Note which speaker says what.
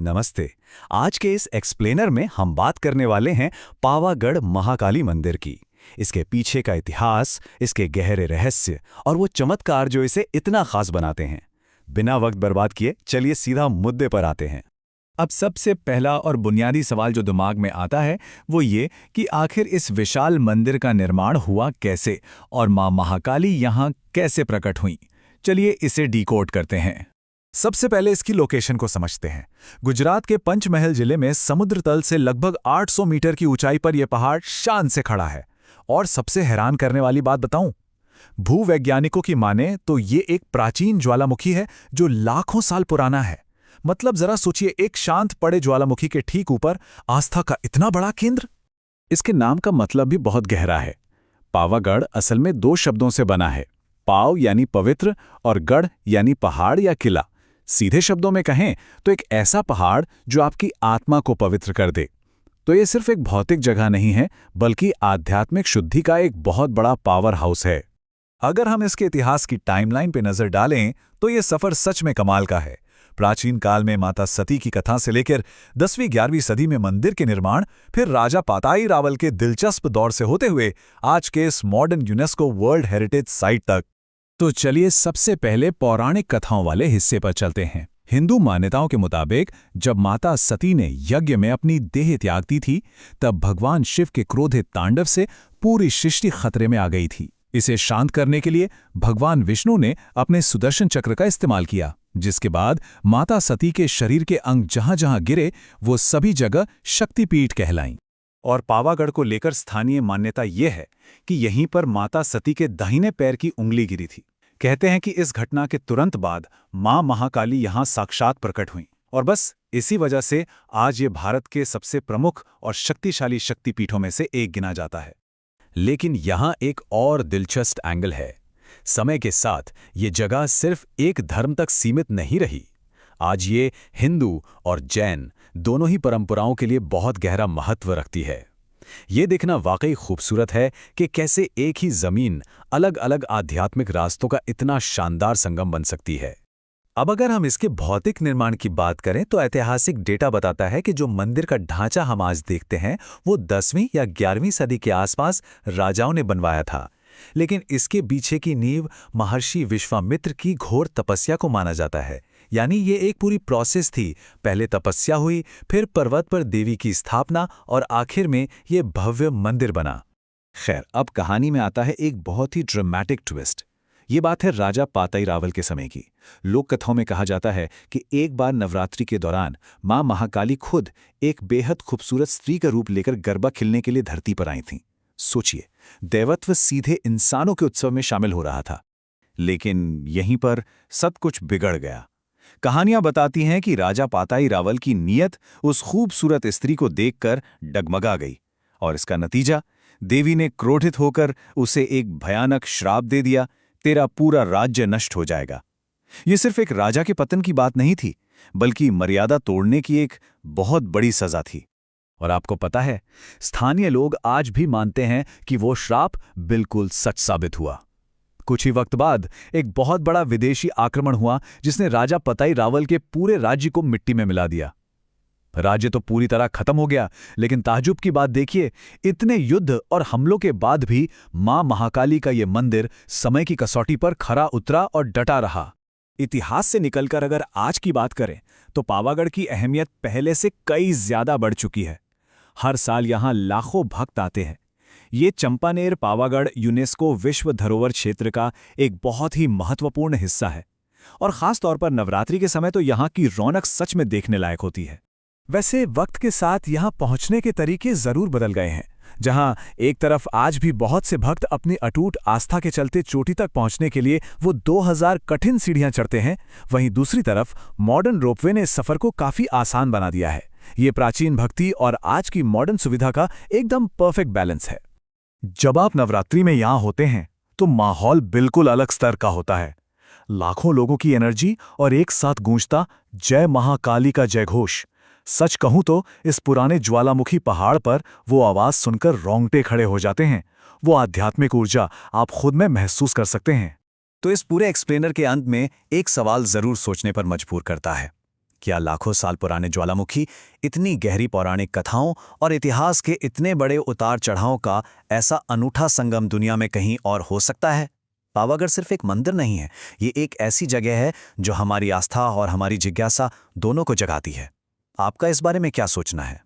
Speaker 1: नमस्ते। आज के इस एक्सप्लेनर में हम बात करने वाले हैं पावागढ़ महाकाली मंदिर की। इसके पीछे का इतिहास, इसके गहरे रहस्य और वो चमत्कार जो इसे इतना खास बनाते हैं। बिना वक्त बर्बाद किए चलिए सीधा मुद्दे पर आते हैं।
Speaker 2: अब सबसे पहला और बुनियादी सवाल जो दिमाग में आता है वो ये कि आखिर इस विशाल मंदिर का निर्माण हुआ कैसे और मां महाकाली यहाँ कैसे प्रकट हुई। चलिए इसे डिकोड करते हैं।
Speaker 3: सबसे पहले इसकी लोकेशन को समझते हैं। गुजरात के पंचमहल जिले में समुद्र तल से लगभग 800 मीटर की ऊंचाई पर यह पहाड़ शान से खड़ा है। और सबसे हैरान करने वाली बात बताऊं, भूवैज्ञानिकों की माने तो ये एक प्राचीन ज्वालामुखी है जो लाखों साल पुराना है। मतलब जरा सोचिए, एक शांत पड़े ज्वालामुखी के ठीक ऊपर आस्था का इतना बड़ा केंद्र।
Speaker 2: इसके नाम का मतलब भी बहुत गहरा है। पावागढ़ असल में दो शब्दों से बना है, पाव यानी पवित्र और गढ़ यानी पहाड़ या किला। सीधे शब्दों में कहें तो एक ऐसा पहाड़ जो आपकी आत्मा को पवित्र कर दे। तो ये सिर्फ एक भौतिक जगह नहीं है, बल्कि आध्यात्मिक शुद्धि का एक बहुत बड़ा पावर हाउस है।
Speaker 3: अगर हम इसके इतिहास की टाइमलाइन पे नजर डालें तो ये सफर सच में कमाल का है। प्राचीन काल में माता सती की कथा से लेकर 10वीं-11वीं सदी में मंदिर के निर्माण, फिर राजा पाताई रावल के दिलचस्प दौर से होते हुए आज के इस modern UNESCO world heritage site तक।
Speaker 2: तो चलिए सबसे पहले पौराणिक कथाओं वाले हिस्से पर चलते हैं। हिंदू मान्यताओं के मुताबिक जब माता सती ने यज्ञ में अपनी देह त्याग दी थी, तब भगवान शिव के क्रोधित तांडव से पूरी सृष्टि खतरे में आ गई थी। इसे शांत करने के लिए भगवान विष्णु ने अपने सुदर्शन चक्र का इस्तेमाल किया, जिसके बाद माता सती के शरीर के अंग जहां जहां गिरे वो सभी जगह शक्तिपीठ कहलाईं।
Speaker 3: और पावागढ़ को लेकर स्थानीय मान्यता यह है कि यहीं पर माता सती के दाहिने पैर की उंगली गिरी थी। कहते हैं कि इस घटना के तुरंत बाद मां महाकाली यहां साक्षात प्रकट हुईं और बस इसी वजह से आज ये भारत के सबसे प्रमुख और शक्तिशाली शक्तिपीठों में से एक गिना जाता है।
Speaker 1: लेकिन यहाँ एक और दिलचस्प एंगल है। समय के साथ ये जगह सिर्फ एक धर्म तक सीमित नहीं रही। आज ये हिंदू और जैन दोनों ही परंपराओं के लिए बहुत गहरा महत्व रखती है। ये देखना वाकई खूबसूरत है कि कैसे एक ही जमीन अलग अलग आध्यात्मिक रास्तों का इतना शानदार संगम बन सकती है।
Speaker 3: अब अगर हम इसके भौतिक निर्माण की बात करें तो ऐतिहासिक डेटा बताता है कि जो मंदिर का ढांचा हम आज देखते हैं वो 10वीं या 11वीं सदी के आसपास राजाओं ने बनवाया था। लेकिन इसके पीछे की नींव महर्षि विश्वामित्र की घोर तपस्या को माना जाता है। यानी ये एक पूरी प्रोसेस थी। पहले तपस्या हुई, फिर पर्वत पर देवी की स्थापना और आखिर में ये भव्य मंदिर बना। खैर, अब कहानी में आता है एक बहुत ही ड्रामेटिक ट्विस्ट। ये बात है राजा पाताई रावल के समय की। लोक कथाओं में कहा जाता है कि एक बार नवरात्रि के दौरान मां महाकाली खुद एक बेहद खूबसूरत स्त्री का रूप लेकर गरबा खिलने के लिए धरती पर आई थीं। सोचिए, दैवत्व सीधे इंसानों के उत्सव में शामिल हो रहा था। लेकिन यहीं पर सब कुछ बिगड़ गया। कहानियां बताती हैं कि राजा पाताई रावल की नीयत उस खूबसूरत स्त्री को देखकर डगमगा गई और इसका नतीजा, देवी ने क्रोधित होकर उसे एक भयानक श्राप दे दिया, तेरा पूरा राज्य नष्ट हो जाएगा। यह सिर्फ एक राजा के पतन की बात नहीं थी, बल्कि मर्यादा तोड़ने की एक बहुत बड़ी सजा थी।
Speaker 1: और आपको पता है, स्थानीय लोग आज भी मानते हैं कि वो श्राप बिल्कुल सच साबित हुआ। कुछ ही वक्त बाद एक बहुत बड़ा विदेशी आक्रमण हुआ जिसने राजा पाताई रावल के पूरे राज्य को मिट्टी में मिला दिया। राज्य तो पूरी तरह खत्म हो गया, लेकिन ताज्जुब की बात देखिए, इतने युद्ध और हमलों के बाद भी मां महाकाली का ये मंदिर समय की कसौटी पर खरा उतरा और डटा रहा।
Speaker 3: इतिहास से निकलकर अगर आज की बात करें तो पावागढ़ की अहमियत पहले से कई ज्यादा बढ़ चुकी है। हर साल यहां लाखों भक्त आते हैं। ये चंपानेर पावागढ़ यूनेस्को विश्व धरोहर क्षेत्र का एक बहुत ही महत्वपूर्ण हिस्सा है और खास तौर पर नवरात्रि के समय तो यहाँ की रौनक सच में देखने लायक होती है। वैसे वक्त के साथ यहाँ पहुँचने के तरीके जरूर बदल गए हैं। जहाँ एक तरफ आज भी बहुत से भक्त अपनी अटूट आस्था के चलते चोटी तक पहुँचने के लिए वो 2000 कठिन सीढ़ियाँ चढ़ते हैं, वहीं दूसरी तरफ मॉडर्न रोपवे ने इस सफर को काफी आसान बना दिया है। ये प्राचीन भक्ति और आज की मॉडर्न सुविधा का एकदम परफेक्ट बैलेंस है। जब आप नवरात्रि में यहां होते हैं तो माहौल बिल्कुल अलग स्तर का होता है। लाखों लोगों की एनर्जी और एक साथ गूंजता जय महाकाली का जयघोष। सच कहूं तो इस पुराने ज्वालामुखी पहाड़ पर वो आवाज सुनकर रोंगटे खड़े हो जाते हैं। वो आध्यात्मिक ऊर्जा आप खुद में महसूस कर सकते हैं। तो इस पूरे एक्सप्लेनर के अंत में एक सवाल जरूर सोचने पर मजबूर करता है। क्या लाखों साल पुराने ज्वालामुखी इतनी गहरी पौराणिक कथाओं और इतिहास के इतने बड़े उतार चढ़ाव का ऐसा अनूठा संगम दुनिया में कहीं और हो सकता है? पावागढ़ सिर्फ एक मंदिर नहीं है, ये एक ऐसी जगह है जो हमारी आस्था और हमारी जिज्ञासा दोनों को जगाती है। आपका इस बारे में क्या सोचना है?